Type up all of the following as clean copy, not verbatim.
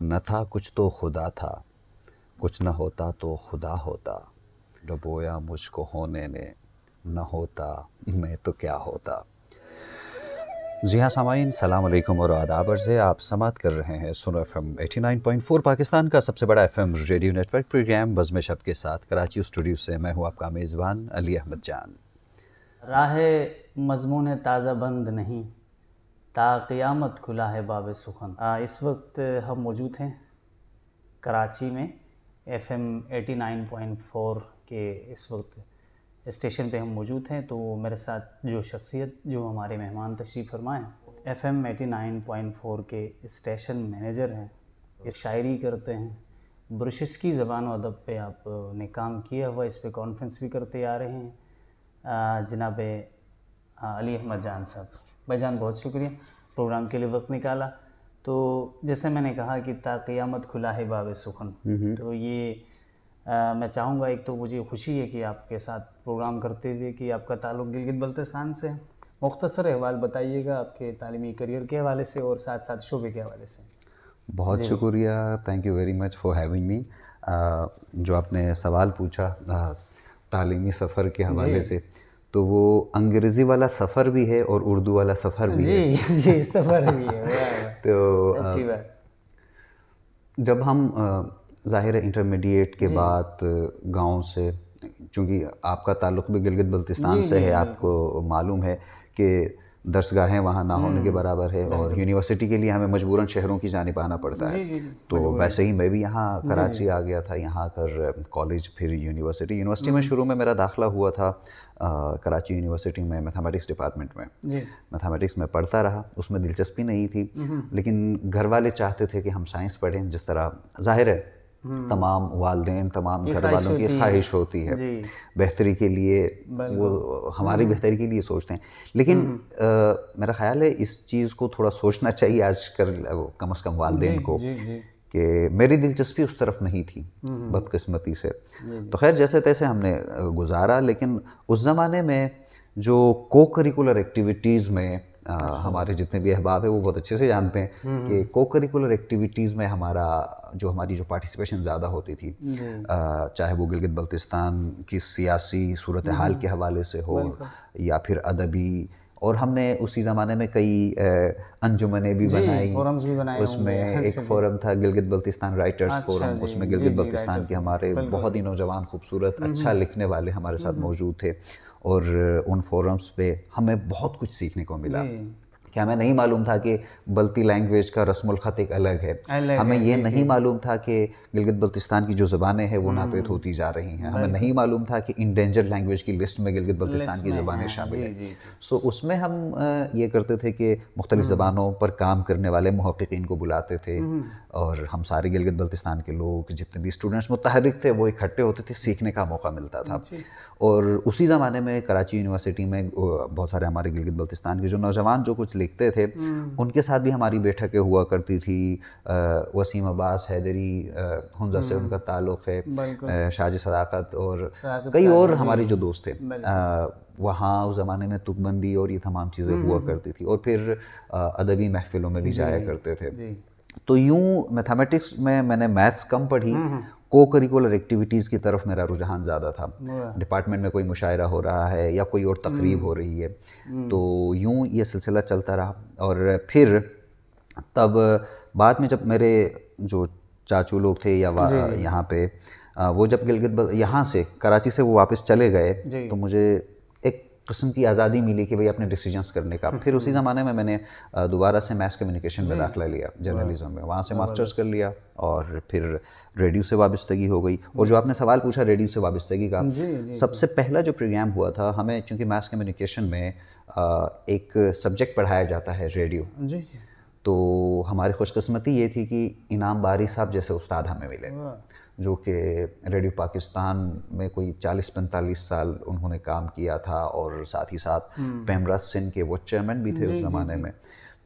न था कुछ तो खुदा था, कुछ न होता तो खुदा होता, डुबोया मुझको होने ने, न होता मैं तो क्या होता। जी हाँ सामाइन, सलाम अलैकुम और आदाब अर्ज़ है। आप समात कर रहे हैं सुनो FM 89.4, पाकिस्तान का सबसे बड़ा FM रेडियो नेटवर्क प्रोग्राम बज़्म शब के साथ कराची स्टूडियो से मैं हूँ आपका मेज़बान अली अहमद जान। राह मज़मून ताज़ा बंद नहीं, ता क़यामत खुला है बाब सुखन। इस वक्त हम मौजूद हैं कराची में FM 89.4 के इस वक्त स्टेशन पे हम मौजूद हैं। तो मेरे साथ जो शख्सियत, जो हमारे मेहमान तशरीफ़ फरमाएँ, FM 89.4 के स्टेशन मैनेजर हैं, इस शायरी करते हैं, ब्रुशिस्की ज़बान व अदब पे आपने काम किया हुआ, इस पे कॉन्फ्रेंस भी करते आ रहे हैं जनाब अली अहमद जान साहब। भाईजान बहुत शुक्रिया प्रोग्राम के लिए वक्त निकाला। तो जैसे मैंने कहा कि ता क़यामत खुला है बाब सुखन, तो ये मैं चाहूँगा, एक तो मुझे खुशी है कि आपके साथ प्रोग्राम करते हुए कि आपका ताल्लुक़ गिलगित बल्तिस्तान से है। मुख्तसर अहवाल बताइएगा आपके तालीमी करियर के हवाले से और साथ साथ शोबे के हवाले से। बहुत जी शुक्रिया, thank you very much for having me. जो आपने सवाल पूछा तालीमी सफ़र के हवाले जी से, तो वो अंग्रेज़ी वाला सफ़र भी है और उर्दू वाला सफ़र भी है। जी जी सफ़र भी है, वाह तो वाह, अच्छी बात। जब हम ज़ाहिर है इंटरमीडिएट के जी बाद गांव से, चूँकि आपका ताल्लुक़ भी गिलगित बल्तिस्तान जी से जी है, बिल्कुल। आपको मालूम है कि दरसगाहें वहाँ ना होने के बराबर है और बिल्कुल। यूनिवर्सिटी के लिए हमें मजबूरन शहरों की जानिब आना पड़ता है। जी जी जी तो मजबूरन। वैसे ही मैं भी यहाँ जी कराची जी आ गया था, यहाँ कर कॉलेज फिर यूनिवर्सिटी। यूनिवर्सिटी में हम्म, शुरू में मेरा दाखिला हुआ था कराची यूनिवर्सिटी में मैथमेटिक्स डिपार्टमेंट में। जी मैथमेटिक्स में पढ़ता रहा, उसमें दिलचस्पी नहीं थी, लेकिन घर वाले चाहते थे कि हम साइंस पढ़ें, जिस तरह ज़ाहिर है तमाम वालदेन, तमाम ये घर ख्वाहिश वालों की होती है। ख्वाहिश होती है जी बेहतरी के लिए, वो बिल्कुल। हमारी बेहतरी के लिए सोचते हैं। लेकिन मेरा ख़्याल है इस चीज़ को थोड़ा सोचना चाहिए आजकल कम से कम जी वालदेन को, जी जी कि मेरी दिलचस्पी उस तरफ नहीं थी बदकिस्मती से। तो खैर जैसे तैसे हमने गुजारा, लेकिन उस ज़माने में जो को करिकुलर एक्टिविटीज़ में अच्छा। हमारे जितने भी अहबाब हैं वो बहुत अच्छे से जानते हैं कि को करिकुलर एक्टिविटीज़ में हमारी जो पार्टिसिपेशन ज़्यादा होती थी, जी चाहे वो गिलगित बल्तिस्तान की सियासी सूरत हाल के हवाले से हो बिल्कुल। या फिर अदबी। और हमने उसी ज़माने में कई अंजुमनें भी जी बनाई। फोरम्स भी बनाए होंगे। उसमें एक अच्छा जी। फोरम था गिलगित बल्तिस्तान राइटर्स अच्छा फोरम, जी उसमें जी गिलगित जी बल्तिस्तान राइटर के फोरम हमारे बिल्कुल। बहुत ही नौजवान खूबसूरत अच्छा लिखने वाले हमारे साथ मौजूद थे। और उन फोरम्स पे हमें बहुत कुछ सीखने को जी मिला कि हमें नहीं मालूम था कि बल्ती लैंग्वेज का रस्मुल ख़त एक अलग है। अलग हमें है। ये जी जी नहीं मालूम था कि गिलगित बल्तिस्तान की जो ज़बानें हैं वो नापेद होती जा रही हैं। हमें बिल्कुल। नहीं मालूम था कि इंडेंजर्ड लैंग्वेज की लिस्ट में गिलगित बल्तिस्तान लिस्ट की में ज़बानें है। शामिल जी हैं। जी जी सो उसमें हम ये करते थे कि मुख्तलिफ़ ज़बानों पर काम करने वाले मुहक्किकीन को बुलाते थे, और हम सारे गिलगित बल्तिस्तान के लोग, जितने भी स्टूडेंट्स मुतहरिक थे, वो इकट्ठे होते थे, सीखने का मौका मिलता था। जी और उसी ज़माने में कराची यूनिवर्सिटी में बहुत सारे हमारे गिलगित बल्तिस्तान के जो नौजवान जो कुछ लिखते थे, उनके साथ भी हमारी बैठकें हुआ करती थी। वसीम अब्बास हैदरी, हुंजा से उनका ताल्लुक़ है, बिल्कुल। शाजी सदाकत और शराकत कई और काजी जी हमारे जो दोस्त थे। बिल्कुल। वहाँ उस ज़माने में तुकबंदी और ये तमाम चीज़ें हुआ करती थी, और फिर अदबी महफ़िलों में भी जी जाया करते थे। जी तो यूँ मैथमेटिक्स में मैंने मैथ्स कम पढ़ी, को करिकुलर एक्टिविटीज़ की तरफ मेरा रुझान ज़्यादा था। वाह। डिपार्टमेंट में कोई मुशायरा हो रहा है या कोई और तकरीब हो रही है, तो यूँ ये सिलसिला चलता रहा। और फिर तब बाद में जब मेरे जो चाचू लोग थे या जी जी यहाँ पे वो जब यहाँ से कराची से वो वापस चले गए, जी तो मुझे एक किस्म की आज़ादी मिली कि भाई अपने डिसीजंस करने का। फिर उसी ज़माने में मैंने दोबारा से मैस कम्युनिकेशन में जी दाखिला लिया, वाह जर्नलिज्म में, वहाँ से मास्टर्स कर ज़बरदस्त। लिया, और फिर रेडियो से वाबस्तगी हो गई। और जो आपने सवाल पूछा रेडियो से वाबस्तगी का, जी जी जी सबसे पहला जो प्रोग्राम हुआ था, हमें चूँकि मैस कम्युनिकेशन में एक सब्जेक्ट पढ़ाया जाता है रेडियो, जी जी तो हमारी खुशकिस्मती ये थी कि इनाम बारी साहब जैसे उस्ताद हमें मिले, वाह। जो कि रेडियो पाकिस्तान में कोई 40-45 साल उन्होंने काम किया था, और साथ ही साथ पेमरा सिंध के वो चेयरमैन भी थे जी उस जी ज़माने जी में।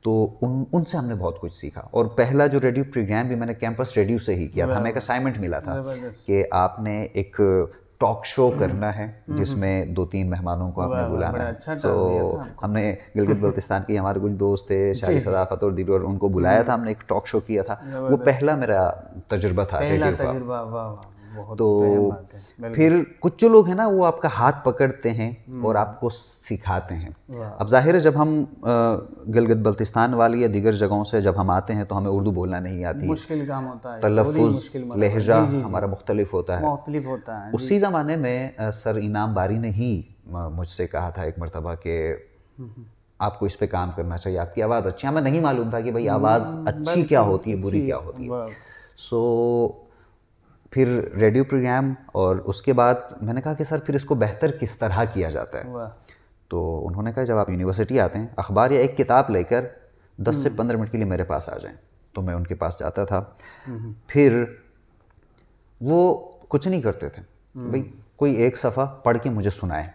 तो उनसे हमने बहुत कुछ सीखा, और पहला जो रेडियो प्रोग्राम भी मैंने कैंपस रेडियो से ही किया था। वाह हमें एक वाह असाइनमेंट मिला था ज़बरदस्त। कि आपने एक टॉक शो करना है जिसमें 2-3 मेहमानों को आपने बुलाना बड़ा है। अच्छा तो टास्क दिया था आपको। हमने गिलगित बल्तिस्तान के हमारे कुछ दोस्त थे, शाही सदाकत और दिल, और उनको बुलाया था, हमने एक टॉक शो किया था। वो पहला मेरा तजुर्बा था पहला रेडियो का। तजुर्बा, वाह वाह, बहुत तो अहम बात है। बिल्कुल। फिर कुछ जो लोग हैं ना वो आपका हाथ पकड़ते हैं और आपको सिखाते हैं। वाह। अब जाहिर है जब हम गिलगित बल्तिस्तान वाली या दीगर जगहों से जब हम आते हैं तो हमें उर्दू बोलना नहीं आती, मुश्किल काम होता है, तलफ़ुज़ लहजा हमारा मुख्तलिफ होता है। मुख्तलिफ होता है। उसी ज़माने में सर इनाम बारी ने ही मुझसे कहा था एक मरतबा कि आपको इस पे काम करना चाहिए, आपकी आवाज़ अच्छी। हमें नहीं मालूम था कि भाई आवाज़ अच्छी क्या होती है, बुरी क्या होती है। सो फिर रेडियो प्रोग्राम, और उसके बाद मैंने कहा कि सर फिर इसको बेहतर किस तरह किया जाता है। तो उन्होंने कहा जब आप यूनिवर्सिटी आते हैं, अखबार या एक किताब लेकर 10 से 15 मिनट के लिए मेरे पास आ जाएं। तो मैं उनके पास जाता था। फिर वो कुछ नहीं करते थे, भाई कोई एक सफ़ा पढ़ के मुझे सुनाए,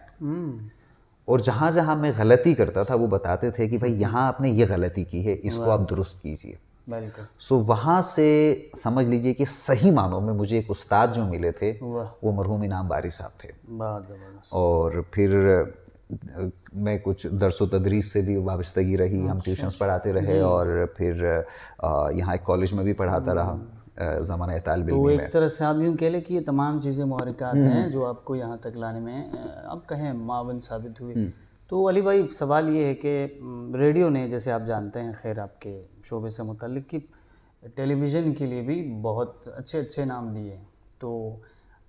और जहाँ जहाँ मैं गलती करता था वो बताते थे कि भाई यहाँ आपने ये गलती की है, इसको आप दुरुस्त कीजिए। सो वहाँ से समझ लीजिए कि सही मानों में मुझे एक उस्ताद जो मिले थे वो मरहूम इनाम बारी साहब थे। और फिर मैं कुछ दरस व तदरीस से भी वाबस्तगी रही, हम ट्यूशन्स पढ़ाते रहे, और फिर यहाँ एक कॉलेज में भी पढ़ाता रहा ज़माना तालिब इल्मी में। तो एक तरह से आप यूँ कह लें कि ये तमाम चीज़ें मुहर्रिकात हैं जो आपको यहाँ तक लाने में अब कहें मावन साबित हुई। तो अली भाई सवाल ये है कि रेडियो ने, जैसे आप जानते हैं खैर आपके शोबे से मुतल्लिक, कि टेलीविज़न के लिए भी बहुत अच्छे अच्छे नाम दिए। तो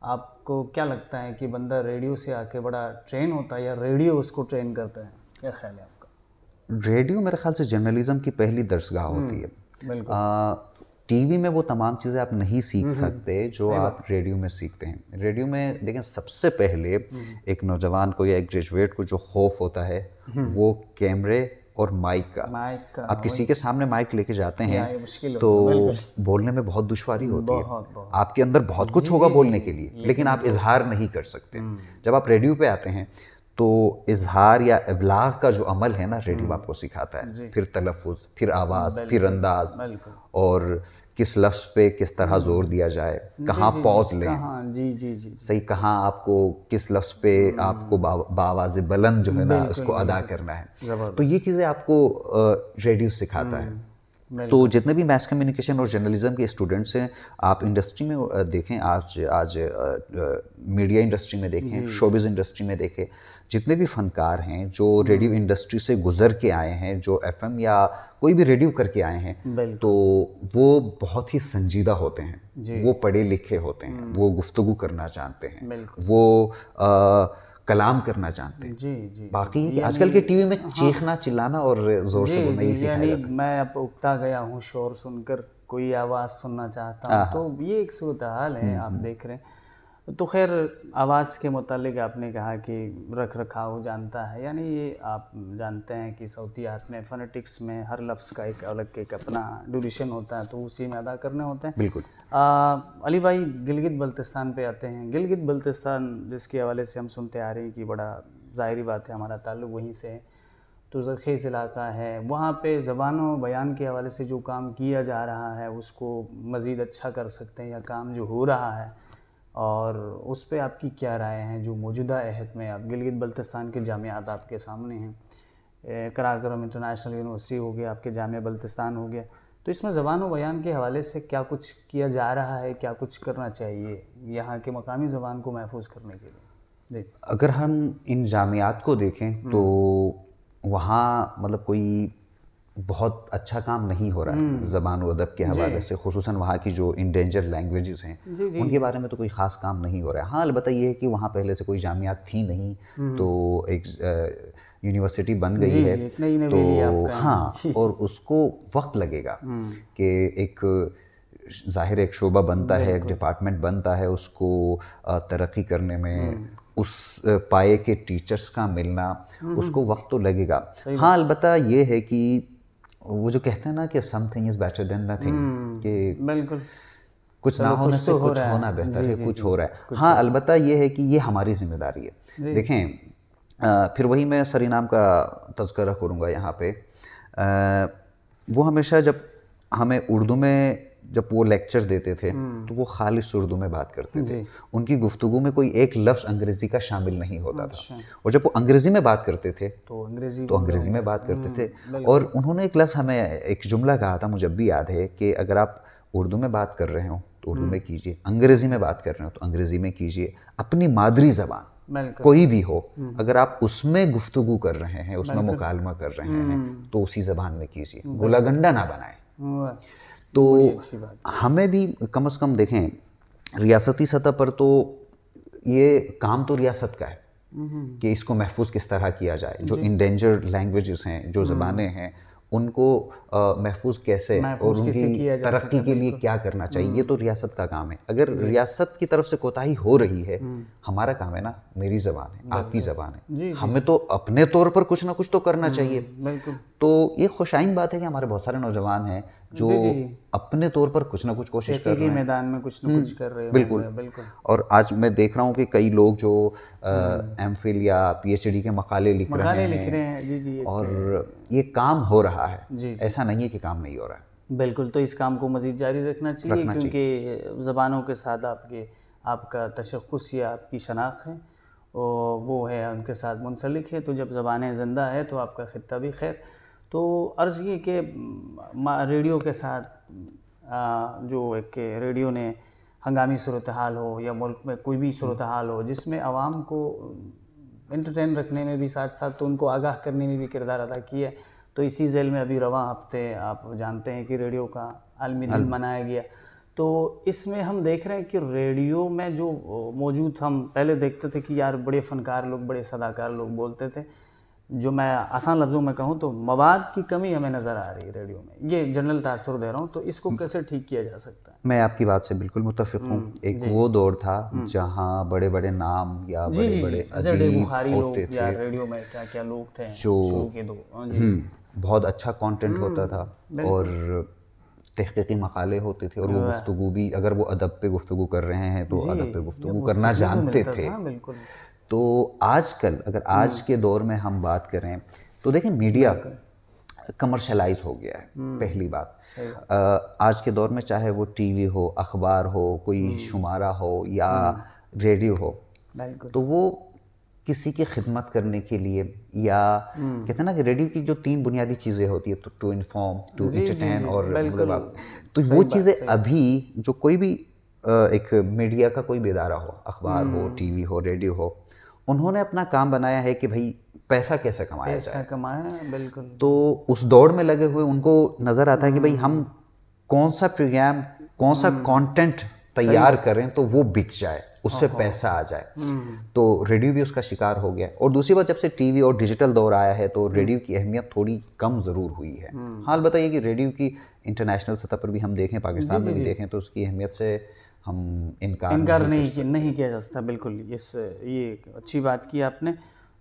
आपको क्या लगता है कि बंदा रेडियो से आके बड़ा ट्रेन होता है या रेडियो उसको ट्रेन करता है? क्या ख्याल है आपका? रेडियो मेरे ख्याल से जर्नलिज़म की पहली दरसगाह होती है। बिल्कुल। टीवी में वो तमाम चीज़ें आप नहीं सीख सकते जो आप रेडियो में सीखते हैं। रेडियो में देखें, सबसे पहले एक नौजवान को या एक ग्रेजुएट को जो खौफ होता है वो कैमरे और माइक का। आप किसी के सामने माइक लेके जाते हैं तो बोलने में बहुत दुश्वारी होती है। आपके अंदर बहुत कुछ होगा बोलने के लिए, लेकिन आप इजहार नहीं कर सकते। जब आप रेडियो पे आते हैं तो इजहार या इब्लाग का जो अमल है ना, रेडियो आपको सिखाता है। फिर तलफ़ुज़, फिर आवाज़, फिर अंदाज, और किस लफ्ज़ पे किस तरह जोर दिया जाए, कहाँ पॉज लें, सही कहाँ आपको किस लफ्ज़ पे आपको बावाज़ बुलंद जो है ना उसको अदा करना है। तो ये चीज़ें आपको रेडियो सिखाता है। तो जितने भी मैस कम्युनिकेशन और जर्नलिज्म के स्टूडेंट्स हैं, आप इंडस्ट्री में देखें, आज मीडिया इंडस्ट्री में देखें, शोबिज़ इंडस्ट्री में देखें, जितने भी फनकार हैं जो रेडियो इंडस्ट्री से गुजर के आए हैं, जो एफएम या कोई भी रेडियो करके आए हैं, तो वो बहुत ही संजीदा होते हैं, वो पढ़े लिखे होते हैं, वो गुफ्तगू करना जानते हैं, वो कलाम करना जानते हैं। बाकी आजकल के टीवी में चीखना, चिल्लाना और जोर से बोलना ही सिखाया जाता है। मैं अब उकता गया हूँ शोर सुनकर, कोई आवाज़ सुनना चाहता हूँ। तो ये एक सूरत हाल है, आप देख रहे हैं। तो खैर आवाज़ के मुतालिक आपने कहा कि रख रखाव जानता है, यानी ये आप जानते हैं कि सौतियात में, फोनेटिक्स में हर लफ्ज़ का एक अलग एक अपना ड्यूरेशन होता है, तो उसी में अदा करने होते हैं। बिल्कुल। अली भाई गिलगित बल्तिस्तान पे आते हैं। गिलगित बल्तिस्तान जिसके हवाले से हम सुनते आ रहे हैं कि बड़ा ज़ाहिरी बात है हमारा ताल्लुक़ वहीं से है, तो ज़रख़ीज़ इलाका है, वहाँ पे ज़बान व बयान के हवाले से जो काम किया जा रहा है उसको मज़ीद अच्छा कर सकते हैं, या काम जो हो रहा है और उस पे आपकी क्या राय है? जो मौजूदा अहद में आप गिलगित बल्तिस्तान के जामियात आपके सामने हैं, कराकरम इंटरनेशनल यूनिवर्सिटी हो गया, आपके जामिया बल्तिस्तान हो गया, तो इसमें ज़बान व बयान के हवाले से क्या कुछ किया जा रहा है, क्या कुछ करना चाहिए यहाँ के मकामी ज़बान को महफूज करने के लिए? अगर हम इन जामियात को देखें तो वहाँ मतलब कोई बहुत अच्छा काम नहीं हो रहा है ज़बान व अदब के हवाले से, खुसूसन वहाँ की जो इंडेंजर लैंग्वेजेस हैं उनके बारे में तो कोई ख़ास काम नहीं हो रहा है। हाँ, अलबत्ता ये है कि वहाँ पहले से कोई जामियात थी नहीं, तो एक यूनिवर्सिटी बन गई है, तो हाँ, और उसको वक्त लगेगा कि एक ज़ाहिर एक शोबा बनता है, एक डिपार्टमेंट बनता है, उसको तरक्की करने में उस पाए के टीचर्स का मिलना, उसको वक्त तो लगेगा। हाँ, अलबत्ता ये है कि वो जो कहते हैं ना कि something is better than nothing, कि बिल्कुल कुछ ना होने से कुछ होना बेहतर है, कुछ हो रहा है। हाँ, अलबत्ता ये है कि ये हमारी जिम्मेदारी है। देखें, फिर वही मैं सर इनाम का तज़किरा करूँगा यहाँ पे। वो हमेशा जब हमें उर्दू में जब वो लेक्चर देते थे तो वो खालिस उर्दू में बात करते थे। जी। उनकी गुफ्तगू में कोई एक लफ्ज़ अंग्रेज़ी का शामिल नहीं होता अच्छा। था। और जब वो अंग्रेज़ी में बात करते थे तो अंग्रेजी तो अंग्रेज़ी में बात करते थे। बिल्कुल। और उन्होंने एक लफ्ज़, हमें एक जुमला कहा था, मुझे अब भी याद है, कि अगर आप उर्दू में बात कर रहे हो तो उर्दू में कीजिए, अंग्रेज़ी में बात कर रहे हो तो अंग्रेज़ी में कीजिए, अपनी मादरी ज़बान बिल्कुल। कोई भी हो अगर आप उसमें गुफ्तगू कर रहे हैं, उसमें मुकालमा कर रहे हैं तो उसी ज़बान में कीजिए, गुलागंडा ना बनाएं। वाह, तो बड़ी अच्छी बात। हमें भी कम से कम देखें, रियासती सतह पर तो ये काम तो रियासत का है कि इसको महफूज किस तरह किया जाए। जो इंडेंजर्ड लैंग्वेजेस हैं, जो ज़बानें हैं, उनको महफूज कैसे और कैसे उनकी किया जा तरक्की के लिए क्या करना चाहिए, ये तो रियासत का काम है। अगर रियासत की तरफ से कोताही हो रही है, हमारा काम है ना, मेरी ज़बान है, आपकी ज़बान है, हमें तो अपने तौर पर कुछ ना कुछ तो करना चाहिए। बिल्कुल। तो ये खुशाइन बात है कि हमारे बहुत सारे नौजवान हैं जो अपने तौर पर कुछ ना कुछ कोशिश कर रहे हैं, मैदान में कुछ न कुछ कर रहे हैं। बिल्कुल। बिल्कुल। और आज मैं देख रहा हूँ कि कई लोग जो एमफिल या पीएचडी के मकाले लिख रहे हैं, जी जी। और ये काम हो रहा है, ऐसा नहीं है कि काम नहीं हो रहा है। बिल्कुल, तो इस काम को मज़ीद जारी रखना चाहिए, क्योंकि ज़बानों के साथ आपका तशख़्ख़ुस या आपकी शनाख्त है और वो है उनके साथ मुंसलिक है। तो जब ज़बानें ज़िंदा है तो आपका ख़ित्ता भी खैर। तो अर्ज़ ये कि रेडियो के साथ जो एक रेडियो ने हंगामी सूरत हाल हो या मुल्क में कोई भी सूरत हाल हो जिसमें आवाम को एंटरटेन रखने में भी साथ साथ तो उनको आगाह करने में भी किरदार अदा किया है। तो इसी झेल में अभी रवां हफ्ते आप जानते हैं कि रेडियो का आलमी दिन मनाया गया। तो इसमें हम देख रहे हैं कि रेडियो में जो मौजूद, हम पहले देखते थे कि यार बड़े फ़नकार लोग, बड़े सदाकार लोग बोलते थे, जो मैं आसान लफ्ज़ों में कहूँ तो मवाद की कमी हमें नज़र आ रही है रेडियो में। ये जनरल तासुर दे रहा हूँ। तो इसको कैसे ठीक किया जा सकता है? मैं आपकी बात से बिल्कुल मुत्तफ़िक़ हूँ। एक वो दौर था जहाँ बड़े बड़े नाम या बड़े बड़े अदीब होते थे, या रेडियो में क्या क्या लोग थे जो बहुत अच्छा कंटेंट होता था और तहक़ीक़ी मकाले होते थे, और वो गुफ्तगू भी, अगर वो अदब पे गुफ्तगू कर रहे हैं तो अदब पे गुफ्तगू करना जानते थे। बिल्कुल। तो आजकल, अगर आज के दौर में हम बात करें तो देखें, मीडिया कमर्शलाइज हो गया है। पहली बात, आज के दौर में चाहे वो टीवी हो, अखबार हो, कोई शुमारा हो या रेडियो हो, तो वो किसी की खिदमत करने के लिए, या कहते हैं ना कि रेडियो की जो 3 बुनियादी चीज़ें होती है, तो टू इन्फॉर्म, टू इंटरटेन और मतलब, तो वो चीज़ें अभी जो कोई भी एक मीडिया का कोई भी इदारा हो, अखबार हो, टीवी हो, रेडियो हो, उन्होंने अपना काम बनाया है कि भाई पैसा कैसे कमाया जाए। बिल्कुल। तो उस दौड़ में लगे हुए उनको नज़र आता है कि भाई हम कौन सा प्रोग्राम, कौन सा कंटेंट तैयार करें तो वो बिक जाए, उससे पैसा आ जाए। तो रेडियो भी उसका शिकार हो गया। और दूसरी बात, जब से टीवी और डिजिटल दौर आया है तो रेडियो की अहमियत थोड़ी कम ज़रूर हुई है। हाल बताइए कि रेडियो की इंटरनेशनल सतह पर भी हम देखें, पाकिस्तान में भी देखें, तो उसकी अहमियत से हम इनकार नहीं किया जा सकता। बिल्कुल, ये अच्छी बात की आपने।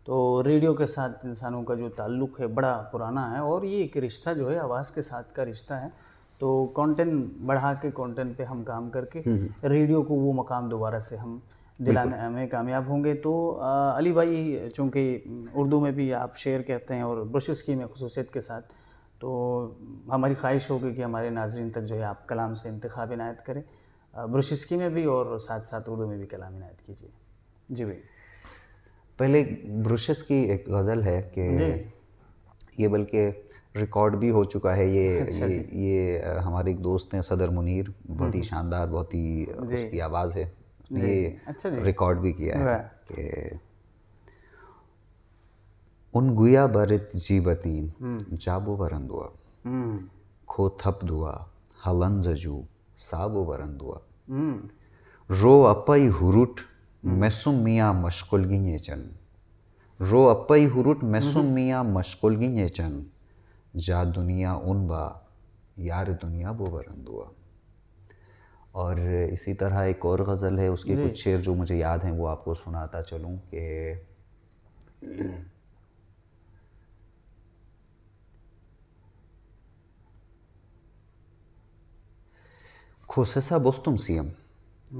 तो रेडियो के साथ इंसानों का जो ताल्लुक़ है बड़ा पुराना है, और ये एक रिश्ता जो है आवाज़ के साथ का रिश्ता है। तो कंटेंट बढ़ा के, कंटेंट पे हम काम करके रेडियो को वो मकाम दोबारा से हम दिलाने में कामयाब होंगे। तो अली भाई, चूँकि उर्दू में भी आप शेर कहते हैं और ब्रुशस्की में खुसूसियत के साथ, तो हमारी ख्वाहिश होगी कि हमारे नाज़रीन तक जो है आप कलाम से इंतखाब इनायत करें, ब्रुशस्की में भी और साथ साथ उर्दू में भी कलाम इनायत कीजिए। जी भाई। पहले ब्रुशस्की एक गज़ल है कि ये बल्कि रिकॉर्ड भी हो चुका है। ये हमारे एक दोस्त हैं सदर मुनीर, बहुत ही शानदार, बहुत ही उसकी आवाज़ है, उसने ये रिकॉर्ड भी किया है कि उन गुया बरत जीबतीन जाबो बरंदुआ खो थप दुआ हलन जजू साबो बरंदुआ रो अपई हुरुट mesum miya mashgulginechan ro appai hurut mesum miya mashgulginechan जा दुनिया उनबा यार दुनिया बो बरंदुआ। और इसी तरह एक और गज़ल है, उसके कुछ शेर जो मुझे याद हैं वो आपको सुनाता चलूँ कि खुससा बोस्तुम सियम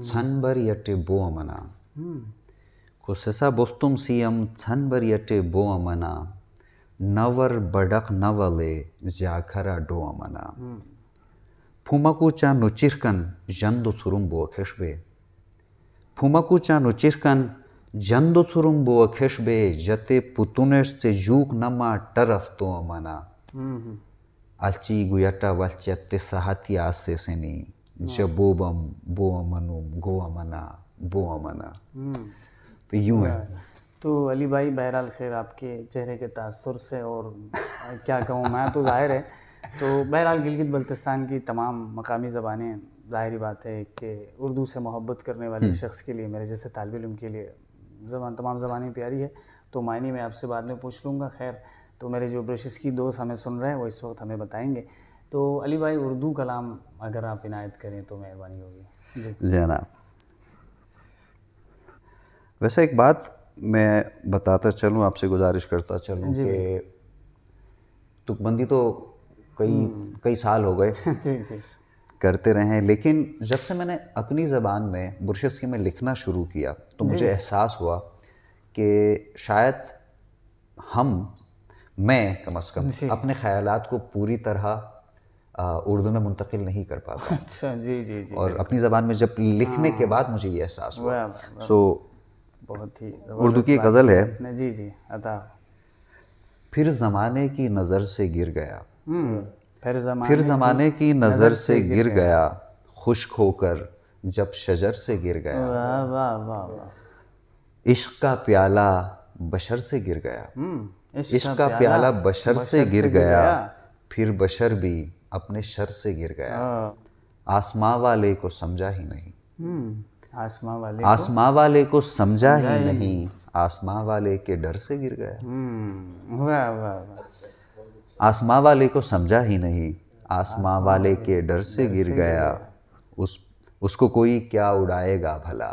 छनबर यटे बो अमना खुससा बोस्तुम सियम छनबर यटे बो अमना नवर Badak Navale जाखरा dough Amna Fumakucha nuchirkan jando surumbo kheshbe. Fumakucha nuchirkan jando surumbo kheshbe jate putunes se juk nama taraf to amana. Alchi guyata valchatte sahati ase seni jabobam bo amanum go amana bo amana. तो यूँ है। तो अली भाई बहरहाल खैर आपके चेहरे के तासुर से और क्या कहूँ मैं तो ज़ाहिर है तो बहरहाल गिलगित बल्तिस्तान की तमाम मकामी ज़बानें ज़ाहिरी बात है कि उर्दू से मोहब्बत करने वाले शख्स के लिए मेरे जैसे तालिब इल्म के लिए तमाम ज़बानें प्यारी है। तो मायने में आपसे बाद में पूछ लूँगा। खैर तो मेरे जो ब्रशिश की दोस्त हमें सुन रहे हैं वो इस वक्त हमें बताएंगे। तो अली भाई उर्दू कलाम अगर आप इनायत करें तो मेहरबानी होगी। जी जनाब, वैसे एक बात मैं बताता चलूँ, आपसे गुजारिश करता चलूँ कि तुकबंदी तो कई साल हो गए जी जी करते रहे हैं, लेकिन जब से मैंने अपनी ज़बान में बुरशस्की में लिखना शुरू किया तो मुझे एहसास हुआ कि शायद मैं कम अज़ कम अपने ख़यालात को पूरी तरह उर्दू में मुंतकिल नहीं कर पाता। अच्छा जी जी जी। और अपनी ज़बान में जब लिखने के बाद मुझे ये एहसास हुआ। बहुत ही उर्दू की गज़ल है। जी जी अता। फिर ज़माने की नज़र से गिर गया, फिर ज़माने की नज़र से गिर गया, खुश्क होकर जब शजर से गिर गया। वाह वाह वाह वाह। इश्क का प्याला बशर से गिर गया, इश्क का प्याला बशर से गिर गया, फिर बशर भी अपने शर से गिर गया। आसमां वाले को समझा ही नहीं, आसमां वाले को समझा ही नहीं, आसमां वाले के डर से गिर गया। वाह वाह वाह। आसमां वाले को समझा ही नहीं, आसमां वाले के डर से गिर गया। उसको कोई क्या उड़ाएगा भला,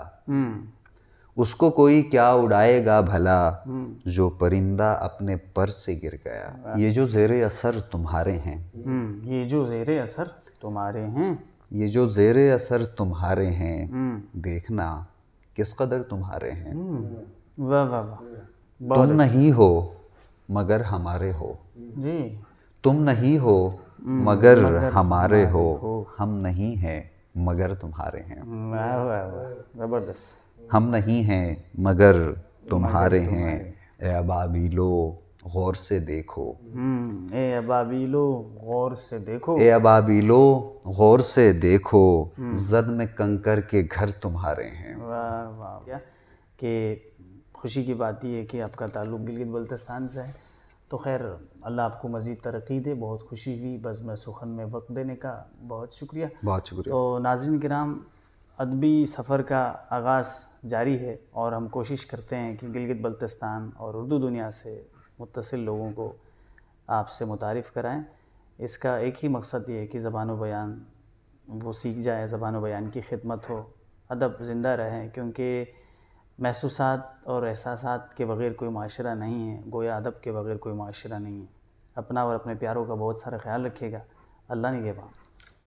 उसको कोई क्या उड़ाएगा भला, जो परिंदा अपने पर से गिर गया। ये जो ज़ेरे असर तुम्हारे हैं, ये जो ज़ेरे असर तुम्हारे हैं, ये जो ज़ेरे असर तुम्हारे हैं, देखना किस कदर तुम्हारे हैं। वाह वाह वाह। तुम नहीं हो मगर हमारे हो जी, तुम नहीं हो मगर हमारे हो, हम नहीं हैं मगर तुम्हारे हैं। वाह वाह वाह ज़बरदस्त। हम नहीं हैं मगर तुम्हारे हैं, ए अबाबीलो गौर से देखो, ए अबाबीलो गौर से देखो, ए अबाबीलो गौर से देखो, जद में कंकर के घर तुम्हारे हैं। वाह वाह। क्या कि खुशी की बात ये है कि आपका ताल्लुक़ गिलगित बल्तिस्तान से है। तो खैर अल्लाह आपको मज़ीद तरक्की दे। बहुत खुशी हुई बज़्म सुखन में वक्त देने का, बहुत शुक्रिया। बहुत शुक्रिया। तो नाज़रीन किराम, अदबी सफ़र का आगाज़ जारी है और हम कोशिश करते हैं कि गिलगित बल्तिस्तान और उर्दू दुनिया से मुत्तसिल लोगों को आपसे मुतारिफ़ कराएं। इसका एक ही मकसद ये है कि ज़बान व बयान वो सीख जाए, ज़बान व बयान की खिदमत हो, अदब ज़िंदा रहें, क्योंकि महसूसात और एहसासात के बग़ैर कोई माशरा नहीं है, गोया अदब के बग़ैर कोई माशरा नहीं है। अपना और अपने प्यारों का बहुत सारा ख्याल रखिएगा। अल्लाह निगहबान।